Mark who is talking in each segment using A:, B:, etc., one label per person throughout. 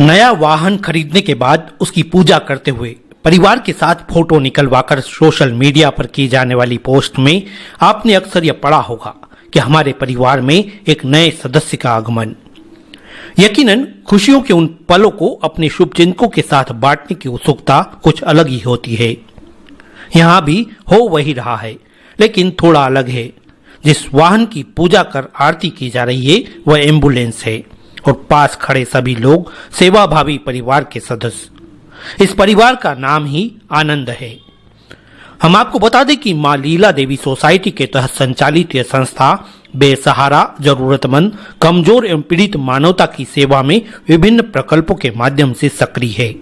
A: नया वाहन खरीदने के बाद उसकी पूजा करते हुए परिवार के साथ फोटो निकलवाकर सोशल मीडिया पर की जाने वाली पोस्ट में आपने अक्सर यह पढ़ा होगा कि हमारे परिवार में एक नए सदस्य का आगमन। यकीनन खुशियों के उन पलों को अपने शुभचिंतकों के साथ बांटने की उत्सुकता कुछ अलग ही होती है। यहाँ भी हो वही रहा है, लेकिन थोड़ा अलग है। जिस वाहन की पूजा कर आरती की जा रही है वह एम्बुलेंस है और पास खड़े सभी लोग सेवाभावी परिवार के सदस्य। इस परिवार का नाम ही आनंद है। हम आपको बता दें कि मां लीला देवी सोसाइटी के तहत संचालित यह संस्था बेसहारा, जरूरतमंद, कमजोर एवं पीड़ित मानवता की सेवा में विभिन्न प्रकल्पों के माध्यम से सक्रिय है।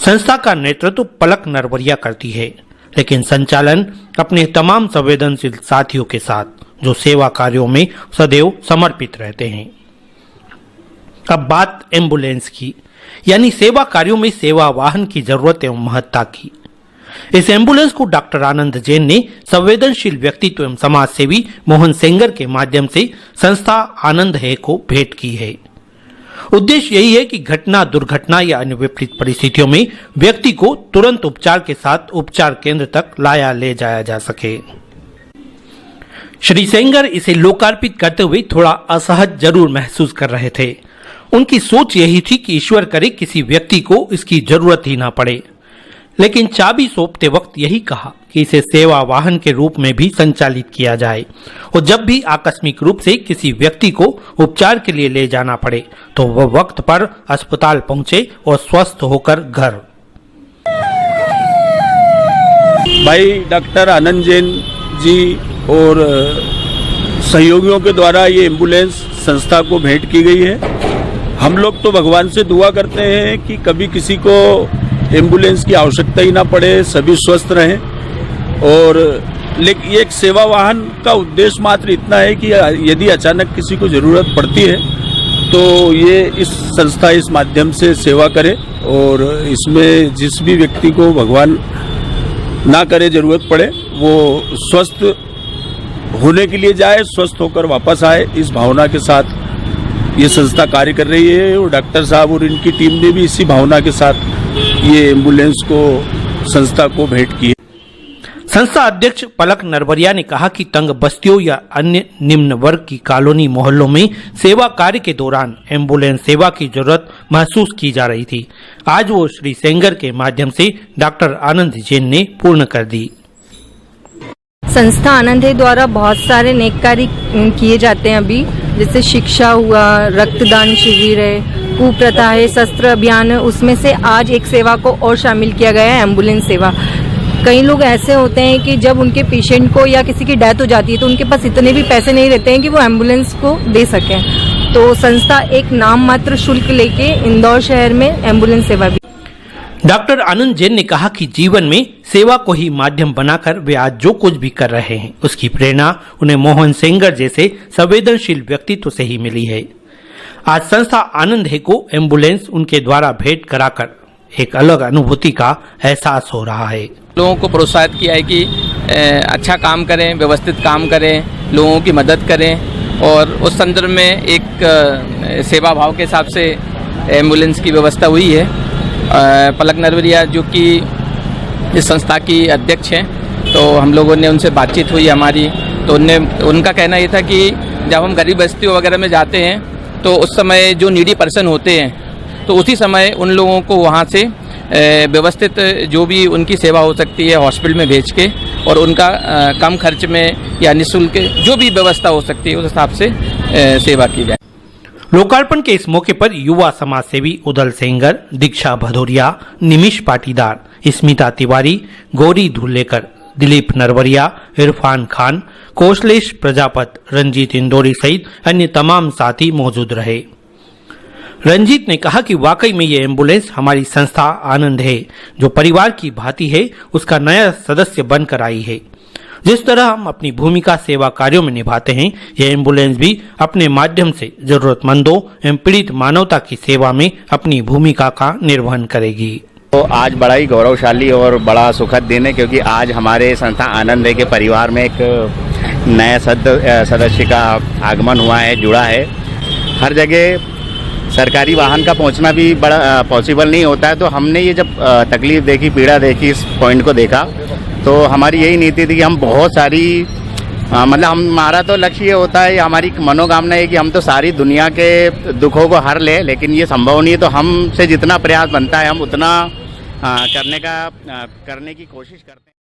A: संस्था का नेतृत्व पलक नरवरिया करती है, लेकिन संचालन अपने तमाम संवेदनशील साथियों के साथ, जो सेवा कार्यों में सदैव समर्पित रहते हैं। अब बात एम्बुलेंस की, यानी सेवा कार्यों में सेवा वाहन की जरूरत एवं महत्ता की। इस एम्बुलेंस को डॉक्टर आनंद जैन ने संवेदनशील व्यक्तित्व एवं समाज सेवी मोहन सेंगर के माध्यम से संस्था आनंद है को भेंट की है। उद्देश्य यही है कि घटना, दुर्घटना या अन्य विपरीत परिस्थितियों में व्यक्ति को तुरंत उपचार के साथ उपचार केंद्र तक लाया ले जाया जा सके। श्री सेंगर इसे लोकार्पित करते हुए थोड़ा असहज जरूर महसूस कर रहे थे। उनकी सोच यही थी कि ईश्वर करे किसी व्यक्ति को इसकी जरूरत ही ना पड़े, लेकिन चाबी सौंपते वक्त यही कहा कि इसे सेवा वाहन के रूप में भी संचालित किया जाए और जब भी आकस्मिक रूप से किसी व्यक्ति को उपचार के लिए ले जाना पड़े तो वह वक्त पर अस्पताल पहुंचे और स्वस्थ होकर घर।
B: भाई डॉक्टर आनंद जैन जी और सहयोगियों के द्वारा ये एम्बुलेंस संस्था को भेंट की गई है। हम लोग तो भगवान से दुआ करते हैं कि कभी किसी को एम्बुलेंस की आवश्यकता ही ना पड़े, सभी स्वस्थ रहें। और लेकिन एक सेवा वाहन का उद्देश्य मात्र इतना है कि यदि अचानक किसी को जरूरत पड़ती है तो ये इस संस्था इस माध्यम से सेवा करे और इसमें जिस भी व्यक्ति को भगवान ना करे जरूरत पड़े वो स्वस्थ होने के लिए जाए, स्वस्थ होकर वापस आए, इस भावना के साथ ये संस्था कार्य कर रही है। और डॉक्टर साहब और इनकी टीम ने भी इसी भावना के साथ ये एम्बुलेंस को संस्था को भेंट की है।
A: संस्था अध्यक्ष पलक नरवरिया ने कहा कि तंग बस्तियों या अन्य निम्न वर्ग की कॉलोनी मोहल्लों में सेवा कार्य के दौरान एम्बुलेंस सेवा की जरूरत महसूस की जा रही थी। आज वो श्री सेंगर के माध्यम से डॉक्टर आनंद जैन ने पूर्ण कर दी।
C: संस्था आनंद है द्वारा बहुत सारे नेक कार्य किए जाते हैं अभी, जैसे शिक्षा हुआ, रक्तदान शिविर है, कुप्रथा है, शस्त्र अभियान है। उसमें से आज एक सेवा को और शामिल किया गया है, एम्बुलेंस सेवा। कई लोग ऐसे होते हैं कि जब उनके पेशेंट को या किसी की डेथ हो जाती है तो उनके पास इतने भी पैसे नहीं रहते हैं कि वो एम्बुलेंस को दे सकें, तो संस्था एक नाम मात्र शुल्क लेके इंदौर शहर में एम्बुलेंस सेवा भी।
A: डॉक्टर आनंद जैन ने कहा कि जीवन में सेवा को ही माध्यम बनाकर वे आज जो कुछ भी कर रहे हैं उसकी प्रेरणा उन्हें मोहन सेंगर जैसे संवेदनशील व्यक्तित्व से ही मिली है। आज संस्था आनंद है को एम्बुलेंस उनके द्वारा भेंट कराकर एक अलग अनुभूति का एहसास हो रहा है।
D: लोगों को प्रोत्साहित किया है कि अच्छा काम करें, व्यवस्थित काम करें, लोगों की मदद करें और उस संदर्भ में एक सेवा भाव के हिसाब से एम्बुलेंस की व्यवस्था हुई है। पलक नरवरिया जो कि इस संस्था की अध्यक्ष हैं, तो हम लोगों ने उनसे बातचीत हुई हमारी, तो उनका कहना ये था कि जब हम गरीब बस्तियों वगैरह में जाते हैं तो उस समय जो नीडी पर्सन होते हैं तो उसी समय उन लोगों को वहाँ से व्यवस्थित जो भी उनकी सेवा हो सकती है हॉस्पिटल में भेज के और उनका कम खर्च में या निःशुल्क जो भी व्यवस्था हो सकती है उस हिसाब से सेवा की जाए।
A: लोकार्पण के इस मौके पर युवा समाज सेवी उदल सेंगर, दीक्षा भदौरिया, निमिष पाटीदार, स्मिता तिवारी, गौरी धुलेकर, दिलीप नरवरिया, इरफान खान, कौशलेश प्रजापत, रंजीत इंदौरी सहित अन्य तमाम साथी मौजूद रहे। रंजीत ने कहा कि वाकई में ये एम्बुलेंस हमारी संस्था आनंद है जो परिवार की भांति है उसका नया सदस्य बनकर आई है। जिस तरह हम अपनी भूमिका सेवा कार्यों में निभाते हैं, यह एम्बुलेंस भी अपने माध्यम से जरूरतमंदों एवं पीड़ित मानवता की सेवा में अपनी भूमिका का निर्वहन करेगी।
E: तो आज बड़ा ही गौरवशाली और बड़ा सुखद दिन है, क्योंकि आज हमारे संस्था आनंद है के परिवार में एक नया सदस्य का आगमन हुआ है, जुड़ा है। हर जगह सरकारी वाहन का पहुंचना भी बड़ा पॉसिबल नहीं होता है। तो हमने ये जब तकलीफ देखी, पीड़ा देखी, इस पॉइंट को देखा, तो हमारी यही नीति थी कि हम बहुत सारी मतलब हमारा तो लक्ष्य ये होता है, हमारी मनोकामना है कि हम तो सारी दुनिया के दुखों को हर ले, लेकिन ये संभव नहीं है। तो हमसे जितना प्रयास बनता है हम उतना करने की कोशिश करते हैं।